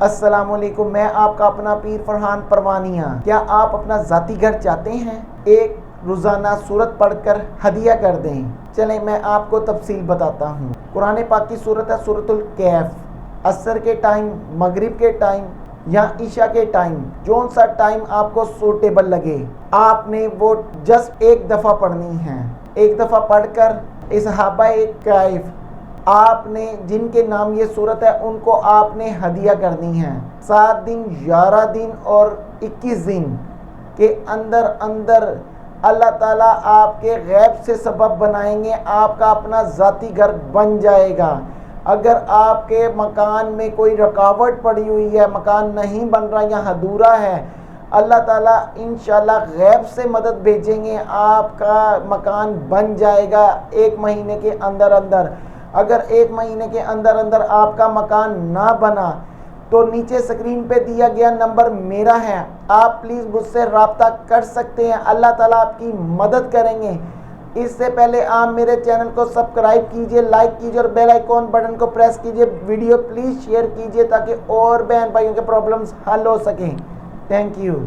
السلام علیکم، میں آپ کا اپنا پیر فرحان پروانیہ۔ کیا آپ اپنا ذاتی گھر چاہتے ہیں؟ ایک روزانہ سورت پڑھ کر ہدیہ کر دیں۔ چلیں میں آپ کو تفصیل بتاتا ہوں۔ قرآن پاک کی سورت ہے سورۃ الکہف۔ عصر کے ٹائم، مغرب کے ٹائم یا عشاء کے ٹائم، جون سا ٹائم آپ کو سوٹیبل لگے، آپ نے وہ جسٹ ایک دفعہ پڑھنی ہے۔ ایک دفعہ پڑھ کر صحابہ کہف آپ نے جن کے نام یہ صورت ہے ان کو آپ نے ہدیہ کرنی ہے۔ 7 دن، 11 دن اور 21 دن کے اندر اللہ تعالیٰ آپ کے غیب سے سبب بنائیں گے، آپ کا اپنا ذاتی گھر بن جائے گا۔ اگر آپ کے مکان میں کوئی رکاوٹ پڑی ہوئی ہے، مکان نہیں بن رہا یا ادھورا ہے، اللہ تعالیٰ انشاءاللہ غیب سے مدد بھیجیں گے، آپ کا مکان بن جائے گا 1 مہینے کے اندر۔ اگر 1 مہینے کے اندر آپ کا مکان نہ بنا تو نیچے سکرین پہ دیا گیا نمبر میرا ہے، آپ پلیز مجھ سے رابطہ کر سکتے ہیں، اللہ تعالیٰ آپ کی مدد کریں گے۔ اس سے پہلے آپ میرے چینل کو سبسکرائب کیجئے، لائک کیجئے اور بیل آئیکن بٹن کو پریس کیجئے، ویڈیو پلیز شیئر کیجئے تاکہ اور بہن بھائیوں کے پرابلمز حل ہو سکیں۔ Thank you.